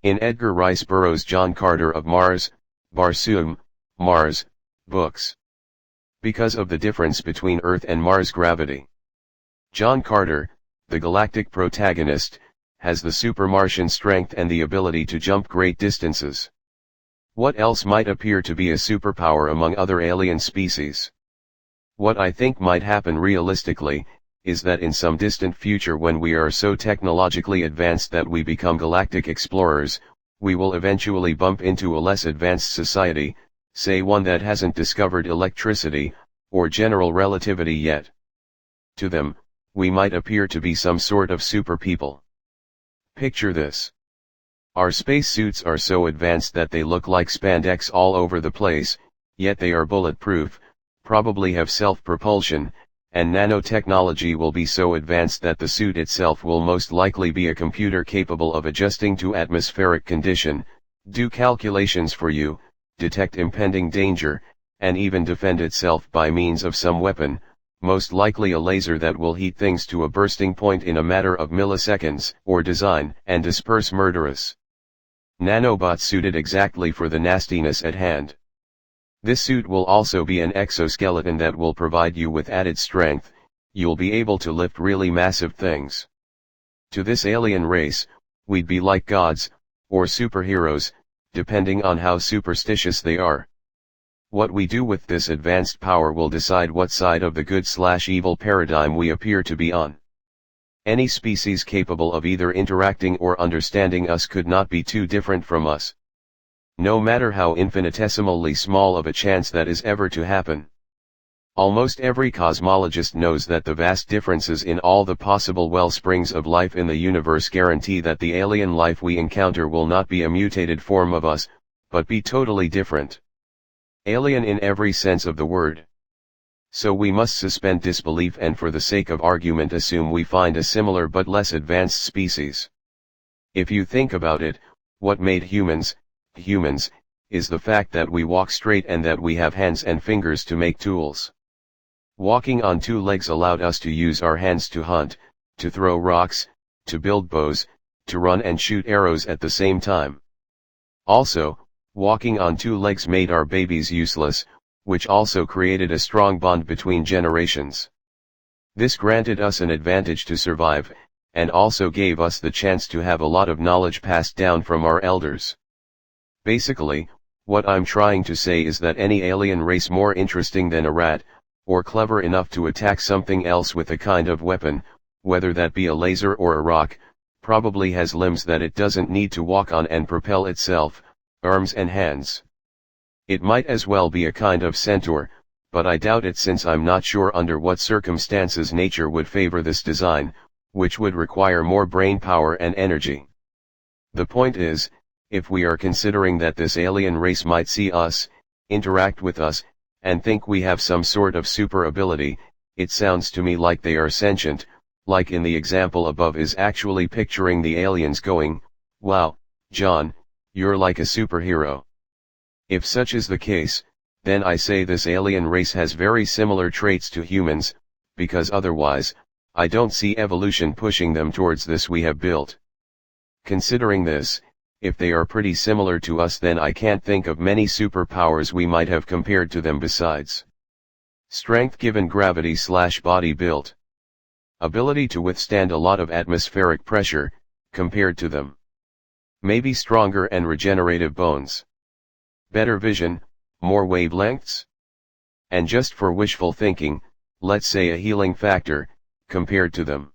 In Edgar Rice Burroughs' John Carter of Mars, Barsoom, Mars, books. Because of the difference between Earth and Mars gravity. John Carter, the galactic protagonist, has the super-martian strength and the ability to jump great distances. What else might appear to be a superpower among other alien species? What I think might happen realistically, is that in some distant future when we are so technologically advanced that we become galactic explorers, we will eventually bump into a less advanced society, say one that hasn't discovered electricity, or general relativity yet. To them, we might appear to be some sort of super people. Picture this. Our spacesuits are so advanced that they look like spandex all over the place, yet they are bulletproof, probably have self-propulsion, and nanotechnology will be so advanced that the suit itself will most likely be a computer capable of adjusting to atmospheric condition, do calculations for you, detect impending danger, and even defend itself by means of some weapon, most likely a laser that will heat things to a bursting point in a matter of milliseconds, or design and disperse murderous nanobots suited exactly for the nastiness at hand. This suit will also be an exoskeleton that will provide you with added strength, you'll be able to lift really massive things. To this alien race, we'd be like gods, or superheroes, depending on how superstitious they are. What we do with this advanced power will decide what side of the good/evil paradigm we appear to be on. Any species capable of either interacting or understanding us could not be too different from us. No matter how infinitesimally small of a chance that is ever to happen. Almost every cosmologist knows that the vast differences in all the possible wellsprings of life in the universe guarantee that the alien life we encounter will not be a mutated form of us, but be totally different. Alien in every sense of the word. So we must suspend disbelief and for the sake of argument assume we find a similar but less advanced species. If you think about it, what made humans, is the fact that we walk straight and that we have hands and fingers to make tools. Walking on two legs allowed us to use our hands to hunt, to throw rocks, to build bows, to run and shoot arrows at the same time. Also, walking on two legs made our babies useless, which also created a strong bond between generations. This granted us an advantage to survive, and also gave us the chance to have a lot of knowledge passed down from our elders. Basically, what I'm trying to say is that any alien race more interesting than a rat, or clever enough to attack something else with a kind of weapon, whether that be a laser or a rock, probably has limbs that it doesn't need to walk on and propel itself, arms and hands. It might as well be a kind of centaur, but I doubt it since I'm not sure under what circumstances nature would favor this design, which would require more brain power and energy. The point is, if we are considering that this alien race might see us, interact with us, and think we have some sort of super ability, it sounds to me like they are sentient, like in the example above is actually picturing the aliens going, "Wow, John, you're like a superhero." If such is the case, then I say this alien race has very similar traits to humans, because otherwise, I don't see evolution pushing them towards this we have built. Considering this, if they are pretty similar to us then I can't think of many superpowers we might have compared to them besides. Strength given gravity/body built. Ability to withstand a lot of atmospheric pressure, compared to them. Maybe stronger and regenerative bones. Better vision, more wavelengths? And just for wishful thinking, let's say a healing factor, compared to them.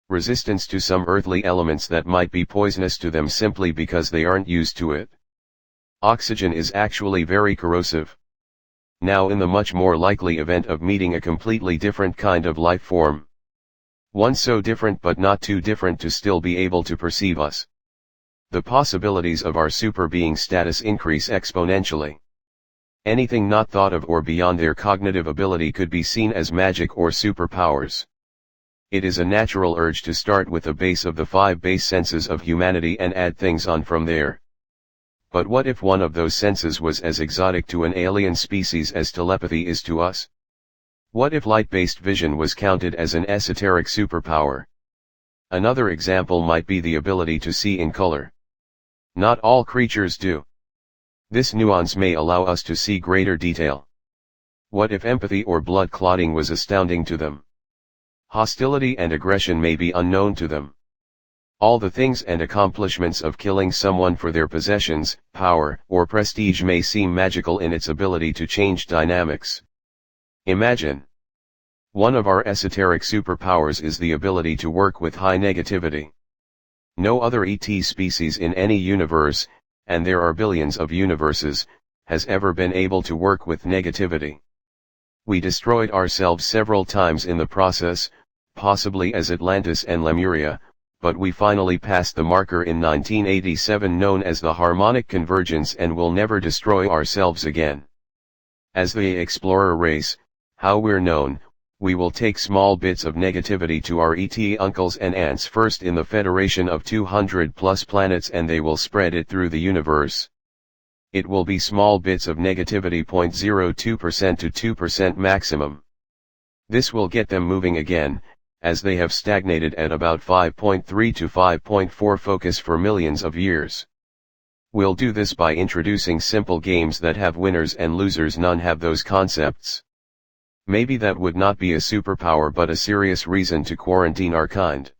Resistance to some earthly elements that might be poisonous to them simply because they aren't used to it. Oxygen is actually very corrosive. Now in the much more likely event of meeting a completely different kind of life form. One so different but not too different to still be able to perceive us. The possibilities of our super being status increase exponentially. Anything not thought of or beyond their cognitive ability could be seen as magic or superpowers. It is a natural urge to start with a base of the 5 base senses of humanity and add things on from there. But what if one of those senses was as exotic to an alien species as telepathy is to us? What if light-based vision was counted as an esoteric superpower? Another example might be the ability to see in color. Not all creatures do. This nuance may allow us to see greater detail. What if empathy or blood clotting was astounding to them? Hostility and aggression may be unknown to them. All the things and accomplishments of killing someone for their possessions, power, or prestige may seem magical in its ability to change dynamics. Imagine. One of our esoteric superpowers is the ability to work with high negativity. No other ET species in any universe, and there are billions of universes, has ever been able to work with negativity. We destroyed ourselves several times in the process, possibly as Atlantis and Lemuria, but we finally passed the marker in 1987 known as the harmonic convergence and will never destroy ourselves again. As the explorer race, how we're known, we will take small bits of negativity to our ET uncles and aunts first in the Federation of 200 plus planets and they will spread it through the universe. It will be small bits of negativity 0.02% to 2% maximum. This will get them moving again, as they have stagnated at about 5.3 to 5.4 focus for millions of years. We'll do this by introducing simple games that have winners and losers. None have those concepts. Maybe that would not be a superpower but a serious reason to quarantine our kind.